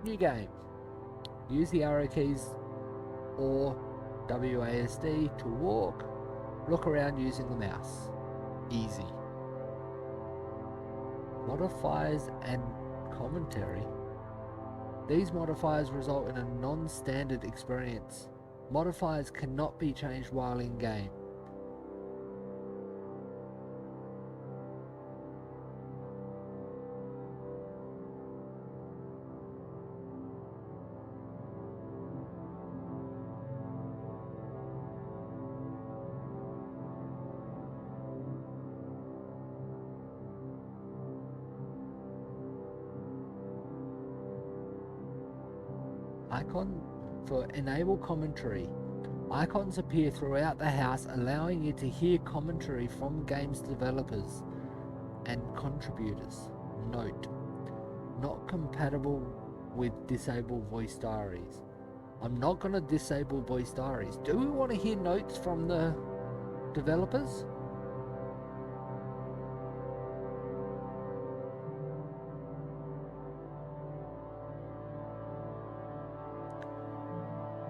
New game. Use the arrow keys or WASD to walk. Look around using the mouse. Easy. Modifiers and commentary. These modifiers result in a non-standard experience. Modifiers cannot be changed while in game. Icon for enable commentary. Icons appear throughout the house, allowing you to hear commentary from games developers and contributors. Note, not compatible with disable voice diaries. I'm not going to disable voice diaries. Do we want to hear notes from the developers?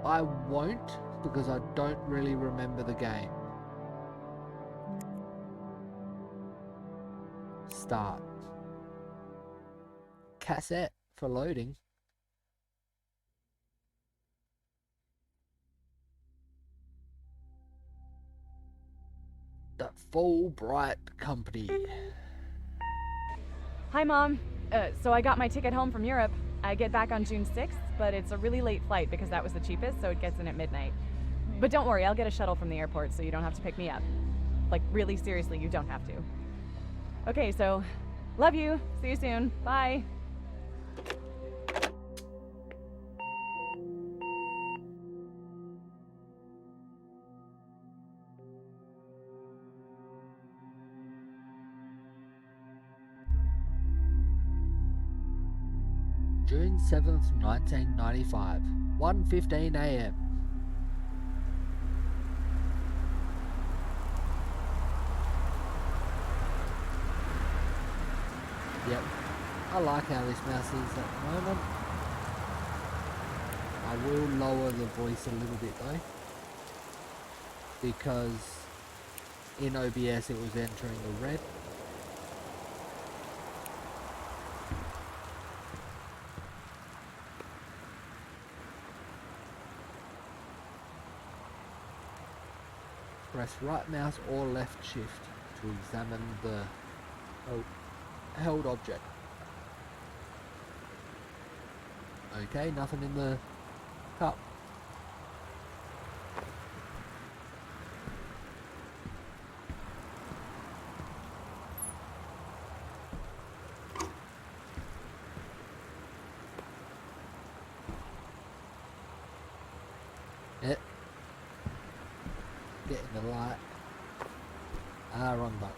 I won't, because I don't really remember the game. Start. Cassette for loading. The Fulbright Company. Hi, Mom. So I got my ticket home from Europe. I get back on June 6th, but it's a really late flight because that was the cheapest, so it gets in at midnight. But don't worry, I'll get a shuttle from the airport so you don't have to pick me up. Like, really seriously, you don't have to. Okay, so, love you. See you soon. Bye. June 7th, 1995, 1:15 AM. Yep, I like how this mouse is at the moment. I will lower the voice a little bit though, because in OBS it was entering the red. Press right mouse or left shift to examine the held object. Okay, nothing in the cup. Yep. Getting the light. Wrong button.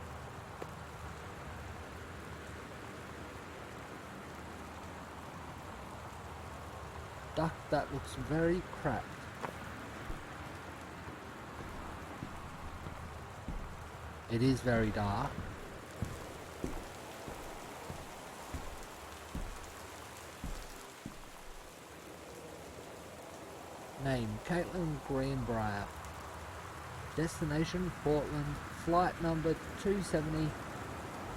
Duck, that looks very cracked. It is very dark. Name, Caitlin Greenbrier. Destination, Portland. Flight number 270.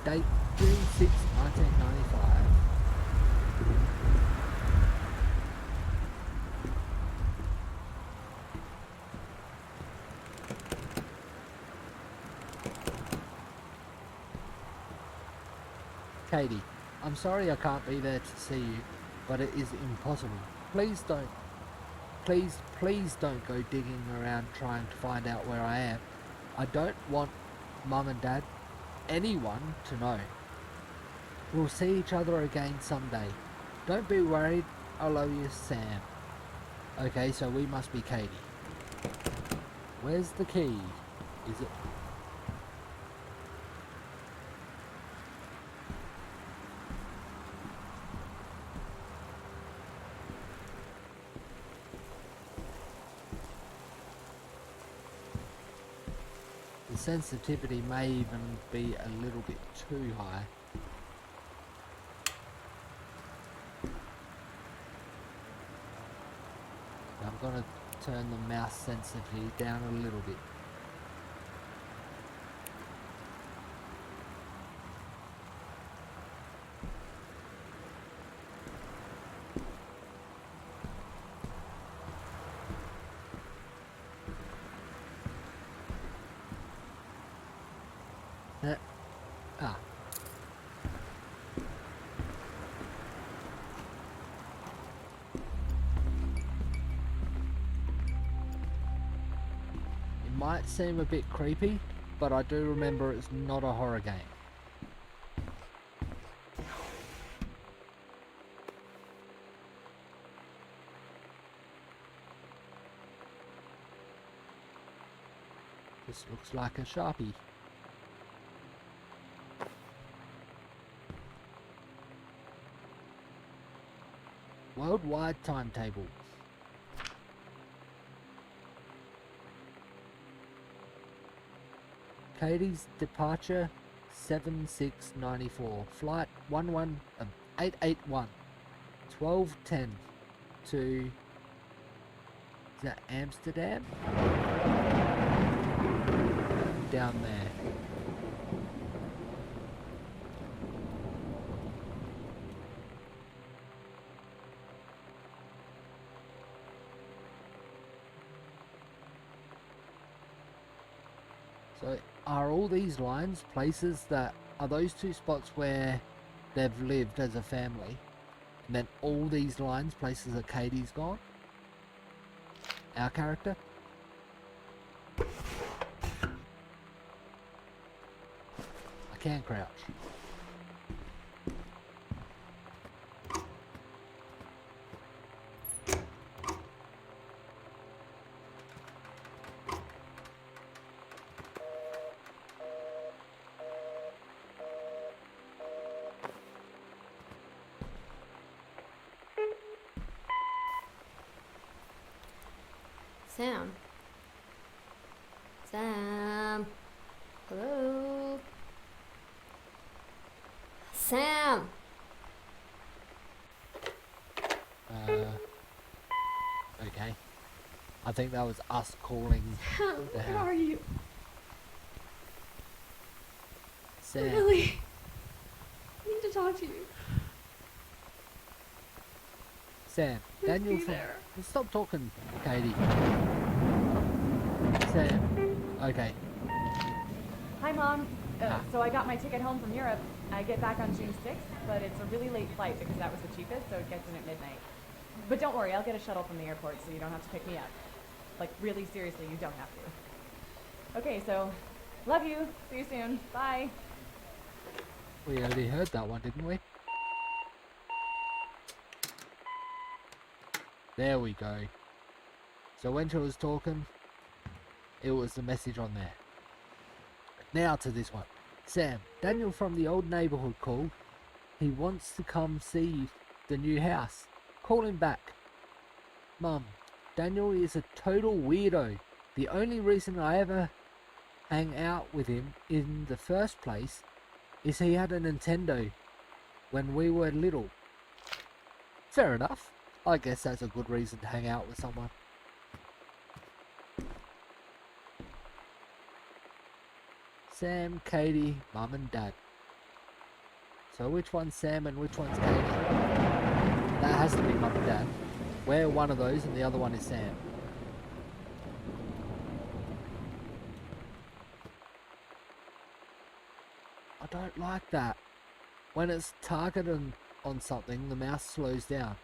Date, June 6, 1995. Katie, I'm sorry I can't be there to see you, but it is impossible. Please don't go digging around trying to find out where I am. I don't want Mum and Dad, anyone, to know. We'll see each other again someday. Don't be worried. I love you, Sam. Okay, so we must be Katie. Where's the key? Is it... The sensitivity may even be a little bit too high. I'm gonna turn the mouse sensitivity down a little bit. Ah. It might seem a bit creepy, but I do remember it's not a horror game. This looks like a Sharpie. Worldwide timetable. Katie's departure 7694. Flight 881. 12:10 to, is that Amsterdam? Down there. So are all these lines places that are those two spots where they've lived as a family, and then all these lines places that Katie's gone? Our character? I can crouch. Sam. Sam. Hello. Sam. Okay. I think that was us calling Sam, the where house. are you? Sam. Really? I need to talk to you. Sam. Please Daniel be from... there. Stop talking, Katie. Sam. Okay. Hi, Mom. Ah. So I got my ticket home from Europe. I get back on June 6th, but it's a really late flight because that was the cheapest, so it gets in at midnight. But don't worry, I'll get a shuttle from the airport so you don't have to pick me up. Like, really seriously, you don't have to. Okay, so, love you. See you soon. Bye. We already heard that one, didn't we? There we go. So when she was talking, it was the message on there. Now to this one. Sam, Daniel from the old neighborhood called. He wants to come see the new house. Call him back. Mum, Daniel is a total weirdo. The only reason I ever hang out with him in the first place is he had a Nintendo when we were little. Fair enough. I guess that's a good reason to hang out with someone. Sam, Katie, Mum and Dad. So which one's Sam and which one's Katie? That has to be Mum and Dad. We're one of those and the other one is Sam. I don't like that. When it's targeted on something, the mouse slows down.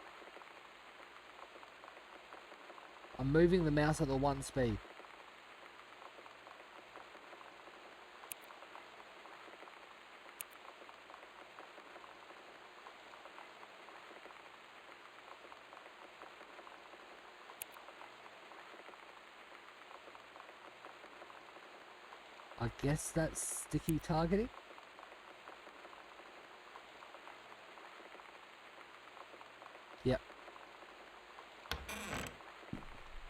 I'm moving the mouse at the 1 speed. I guess that's sticky targeting. Yep.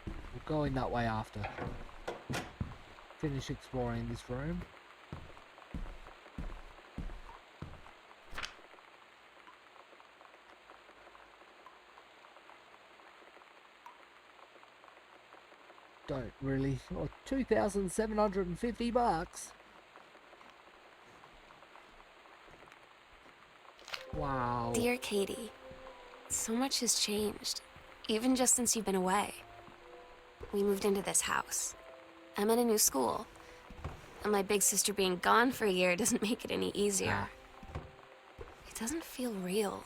We're going that way after. Finish exploring this room. don't really. Oh, $2,750. Wow. Dear Katie, so much has changed, even just since you've been away. We moved into this house. I'm in a new school. And my big sister being gone for a year doesn't make it any easier. It doesn't feel real.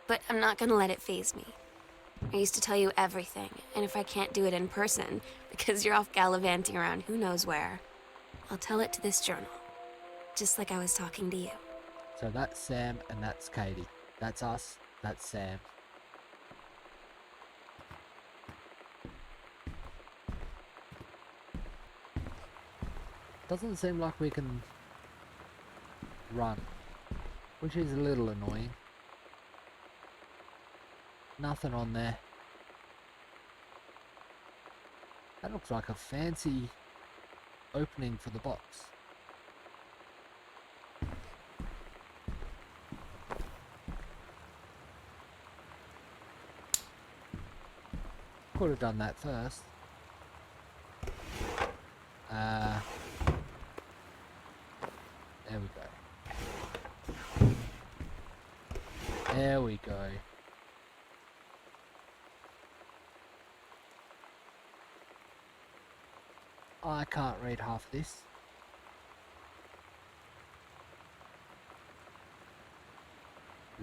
But I'm not gonna let it faze me. I used to tell you everything, and if I can't do it in person, because you're off gallivanting around who knows where, I'll tell it to this journal. Just like I was talking to you. So that's Sam and that's Katie. That's us, that's Sam. Doesn't seem like we can run, which is a little annoying. Nothing on there. That looks like a fancy opening for the box. Could have done that first. There we go. There we go. I can't read half of this.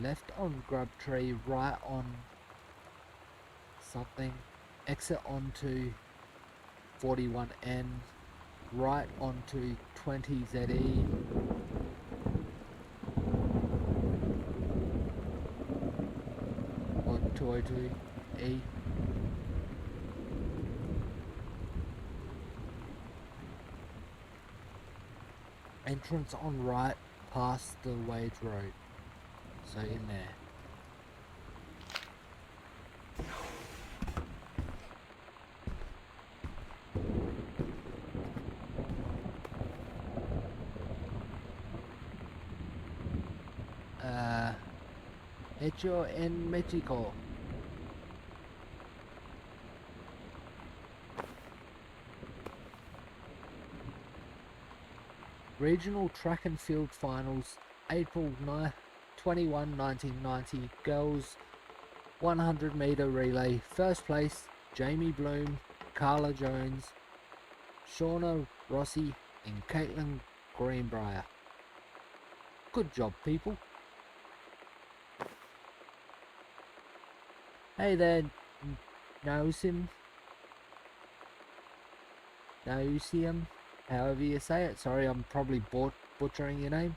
Left on grub tree, right on something. Exit onto 41N, right onto 20ZE. On 202E. Entrance on right past the Wade Road. So in there. Hecho en Mexico. Regional Track and Field Finals, April 21, 1990, Girls 100 meter relay. First place, Jamie Bloom, Carla Jones, Shauna Rossi and Caitlin Greenbrier. Good job, people. Hey there, Nosim. However you say it. Sorry, I'm probably butchering your name.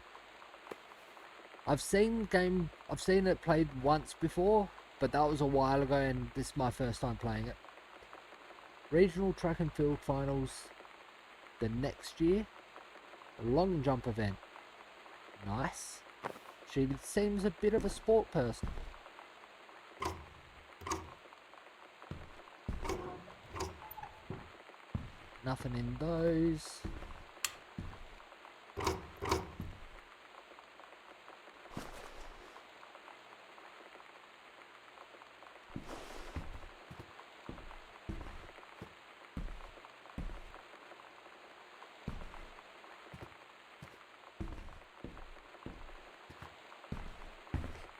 I've seen it played once before, but that was a while ago and this is my first time playing it. Regional Track and Field Finals the next year. A long jump event. Nice. She seems a bit of a sport person. Nothing in those.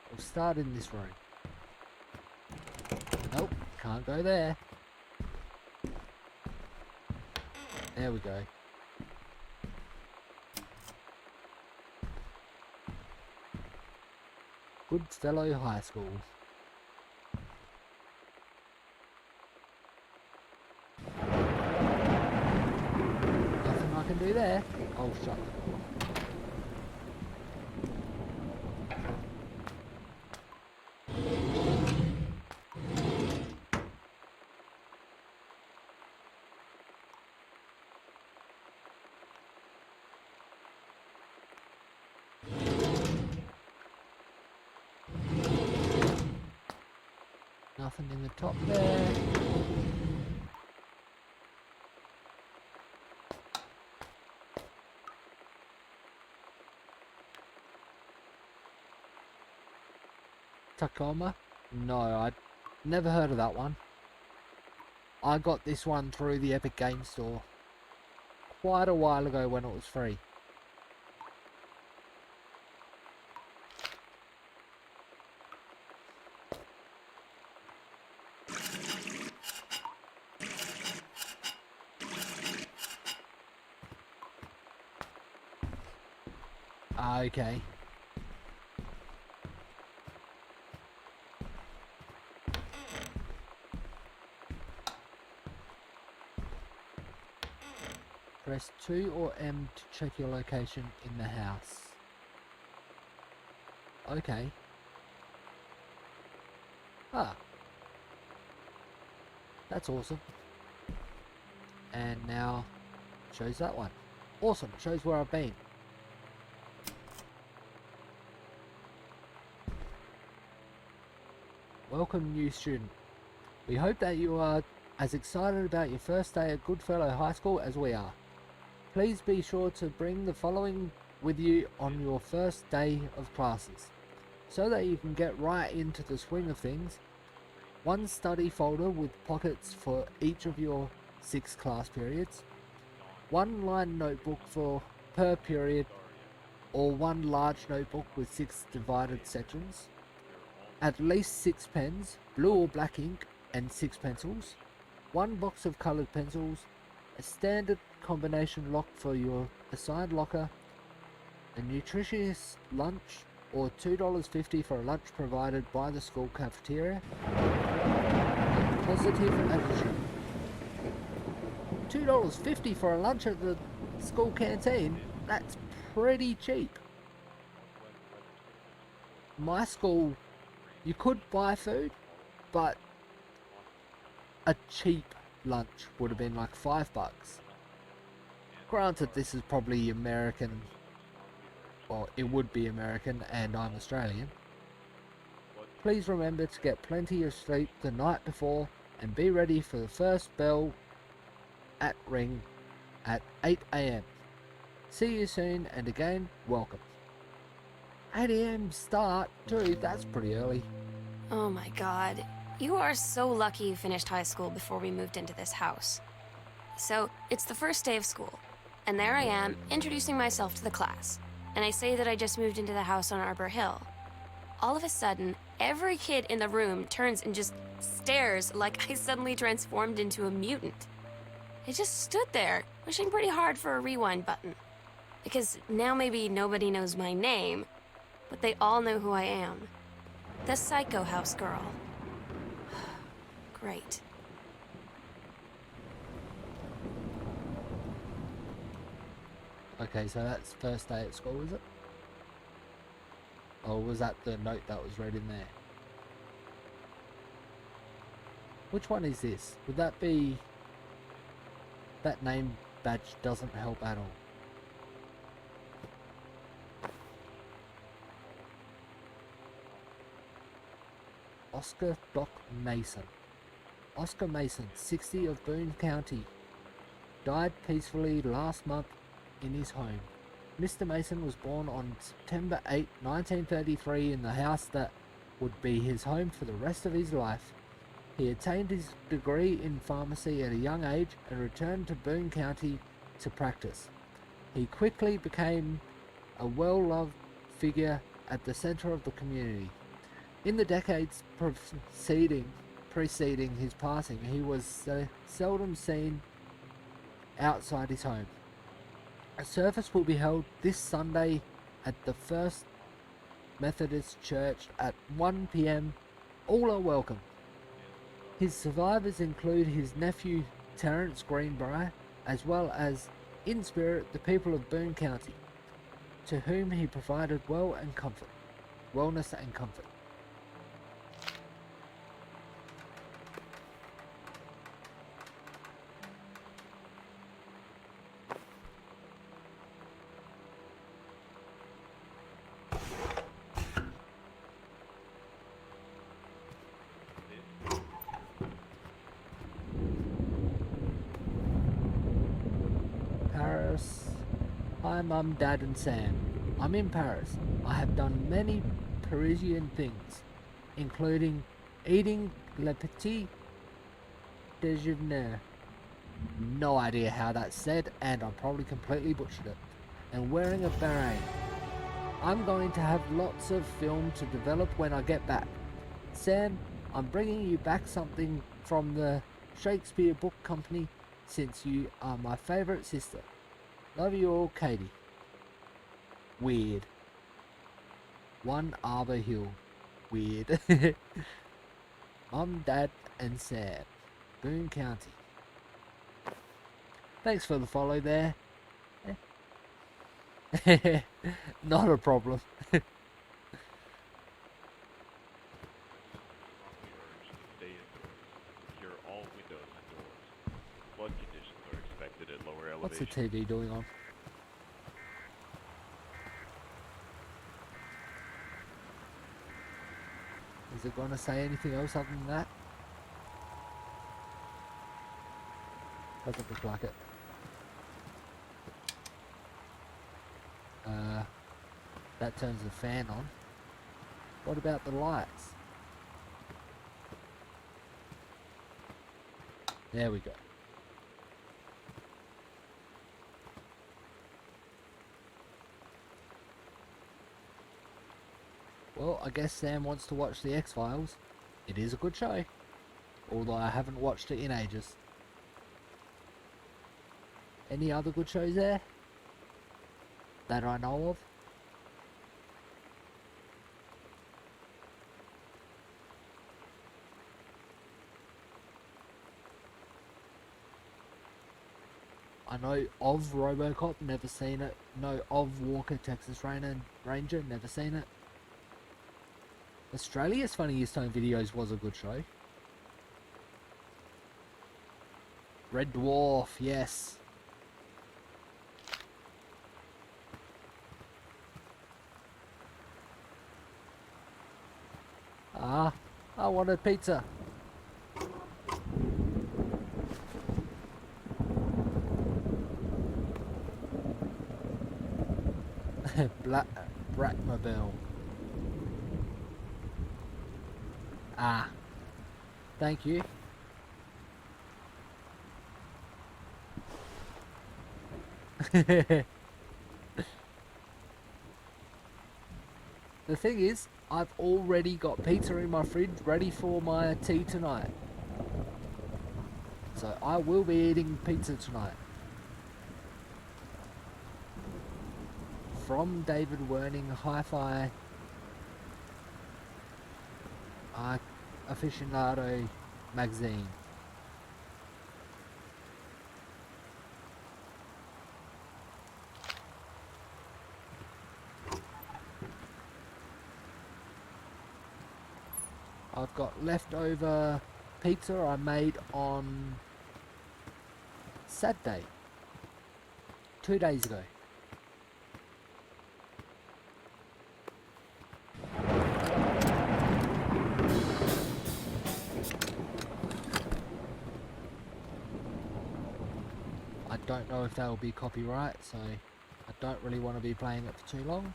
We'll start in this room. Nope, can't go there. There we go. Goodfellow High School. Nothing I can do there. Oh, shut the door. Nothing in the top there. Tacoma? No, I'd never heard of that one. I got this one through the Epic Game Store quite a while ago when it was free. Okay. Press 2 or M to check your location in the house. Okay. Ah. That's awesome. And now shows that one. Awesome, shows where I've been. Welcome, new student. We hope that you are as excited about your first day at Goodfellow High School as we are. Please be sure to bring the following with you on your first day of classes, so that you can get right into the swing of things. One study folder with pockets for each of your 6 class periods, one lined notebook per period, or one large notebook with 6 divided sections, at least 6 pens, blue or black ink, and 6 pencils, one box of coloured pencils, a standard combination lock for your assigned locker, a nutritious lunch or $2.50 for a lunch provided by the school cafeteria, and positive attitude. $2.50 for a lunch at the school canteen? That's pretty cheap. My school, you could buy food, but a cheap lunch would have been like $5. Granted, this is probably American, well, it would be American, and I'm Australian. Please remember to get plenty of sleep the night before and be ready for the first bell at ring at 8 AM. See you soon, and again, welcome. 8 AM start? Dude, that's pretty early. Oh my god. You are so lucky you finished high school before we moved into this house. So, it's the first day of school, and there I am, introducing myself to the class. And I say that I just moved into the house on Arbor Hill. All of a sudden, every kid in the room turns and just stares like I suddenly transformed into a mutant. I just stood there, wishing pretty hard for a rewind button. Because now maybe nobody knows my name, but they all know who I am. The Psycho House Girl. Great. Okay, so that's first day at school, is it? Or was that the note that was read in there? Which one is this? Would that be... That name badge doesn't help at all. Oscar Doc Mason. Oscar Mason, 60, of Boone County, died peacefully last month in his home. Mr. Mason was born on September 8, 1933 in the house that would be his home for the rest of his life. He attained his degree in pharmacy at a young age and returned to Boone County to practice. He quickly became a well-loved figure at the center of the community. In the decades preceding his passing, he was seldom seen outside his home. A service will be held this Sunday at the First Methodist Church at 1 PM. All are welcome. His survivors include his nephew Terrence Greenbrier, as well as, in spirit, the people of Boone County, to whom he provided wellness and comfort. Paris. Hi Mum, Dad and Sam. I'm in Paris. I have done many Parisian things, including eating le petit déjeuner. No idea how that's said, and I probably completely butchered it. And wearing a beret. I'm going to have lots of film to develop when I get back. Sam, I'm bringing you back something from the Shakespeare Book Company since you are my favourite sister. Love you all, Katie. Weird. 1 Arbor Hill. Weird. Mom, Dad, and Sam. Boone County. Thanks for the follow there. Not a problem. What's the TV doing on? Is it going to say anything else other than that? Doesn't look like it. That turns the fan on. What about the lights? There we go. Well, I guess Sam wants to watch the X-Files. It is a good show, although I haven't watched it in ages. Any other good shows there that I know of? I know of RoboCop, never seen it. Know of Walker, Texas Ranger, never seen it. Australia's Funniest Home Videos was a good show. Red Dwarf, yes. Ah, I wanted pizza. Bratmobile. Ah, thank you. The thing is, I've already got pizza in my fridge ready for my tea tonight. So I will be eating pizza tonight. From David Werning, Hi-Fi Aficionado magazine. I've got leftover pizza I made on Saturday, 2 days ago. I don't know if that will be copyright, so I don't really want to be playing it for too long.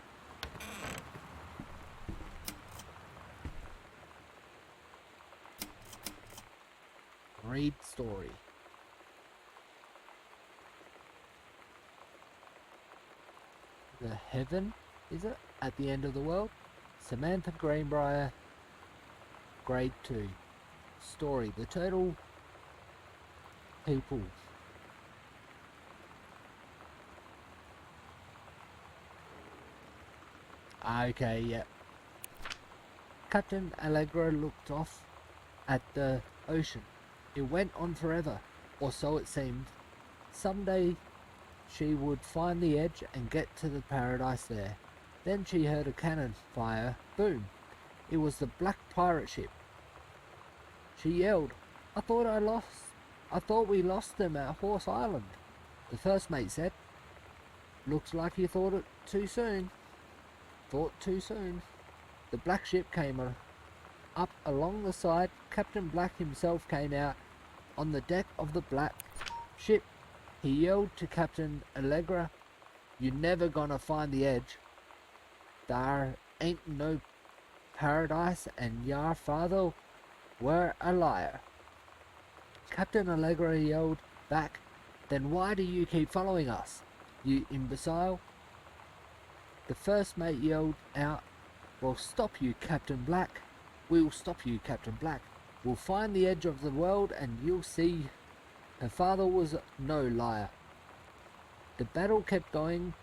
Read story. The heaven, is it? At the end of the world? Samantha Greenbrier, grade 2. Story. The turtle people. Okay, yeah. Captain Allegra looked off at the ocean. It went on forever, or so it seemed. Someday she would find the edge and get to the paradise there. Then she heard a cannon fire. Boom! It was the black pirate ship. She yelled, I thought we lost them at Horse Island. The first mate said, looks like you thought it too soon. Thought too soon. The black ship came up along the side. Captain Black himself came out on the deck of the black ship. He yelled to Captain Allegra, you never gonna find the edge. There ain't no paradise and your father were a liar. Captain Allegra yelled back. Then why do you keep following us, you imbecile? The first mate yelled out, We'll stop you, Captain Black. We'll stop you, Captain Black. We'll find the edge of the world and you'll see. Her father was no liar. The battle kept going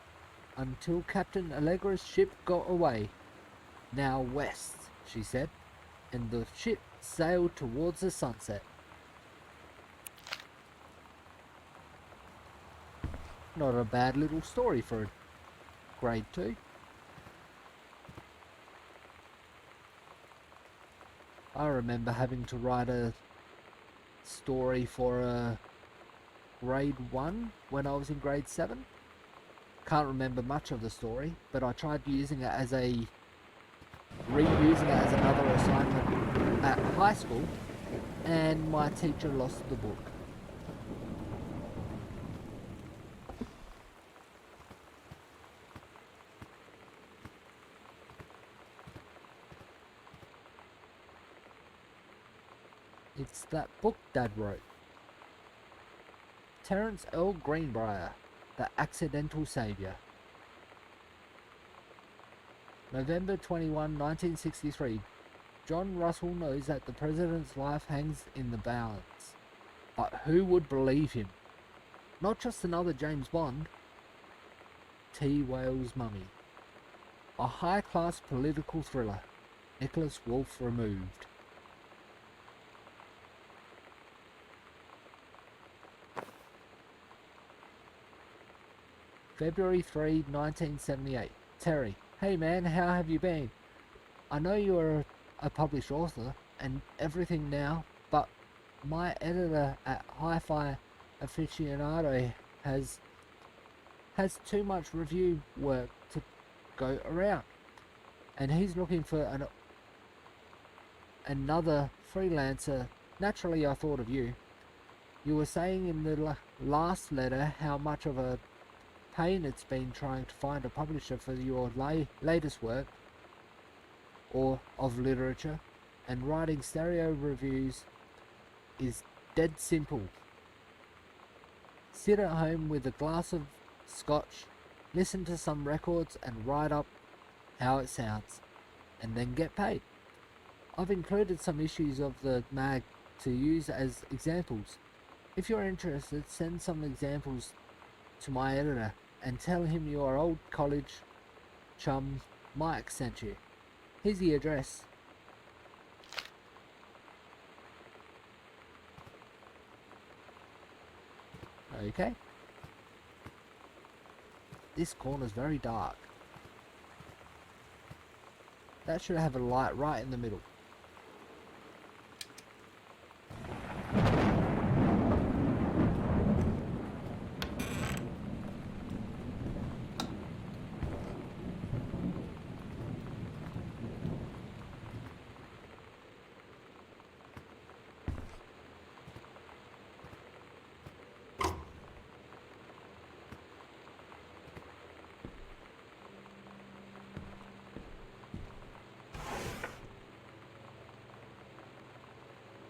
until Captain Allegra's ship got away. Now west, she said, and the ship sailed towards the sunset. Not a bad little story for a grade 2. I remember having to write a story for a grade 1 when I was in grade 7. Can't remember much of the story, but I tried reusing it as another assignment at high school, and my teacher lost the book. It's that book Dad wrote. Terence Earl Greenbrier, The Accidental Saviour. November 21, 1963. John Russell knows that the president's life hangs in the balance. But who would believe him? Not just another James Bond. T. Wales' Mummy. A high-class political thriller. Nicholas Wolfe removed. February 3, 1978. Terry. Hey man, how have you been? I know you're a published author and everything now, but my editor at Hi-Fi Aficionado has too much review work to go around, and he's looking for another freelancer. Naturally, I thought of you. You were saying in the last letter how much of a pain it's been trying to find a publisher for your latest work or of literature, and writing stereo reviews is dead simple. Sit at home with a glass of scotch, listen to some records and write up how it sounds, and then get paid. I've included some issues of the mag to use as examples. If you're interested, send some examples to my editor and tell him your old college chum Mike sent you. Here's the address. Okay. This corner's very dark. That should have a light right in the middle.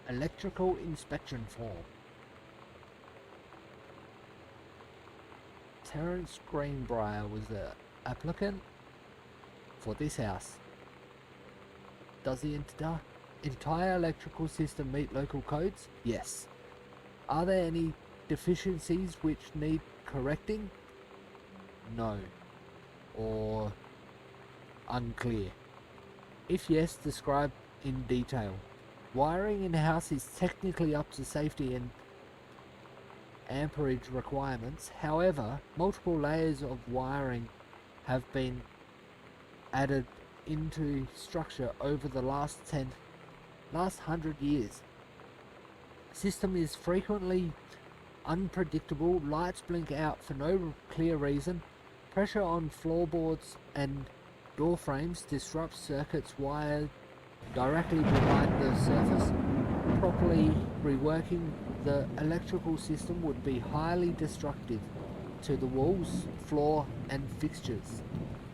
Electrical inspection form. Terence Greenbrier was the applicant for this house. Does the entire electrical system meet local codes? Yes. Are there any deficiencies which need correcting? No. Or unclear. If yes, describe in detail. Wiring in house is technically up to safety and amperage requirements. However, multiple layers of wiring have been added into structure over the last 100 years. System is frequently unpredictable. Lights blink out for no clear reason. Pressure on floorboards and door frames disrupts circuits wired directly behind the surface. Properly reworking the electrical system would be highly destructive to the walls, floor and fixtures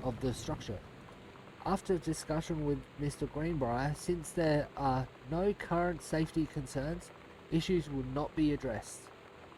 of the structure. After discussion with Mr. Greenbrier, since there are no current safety concerns, issues will not be addressed.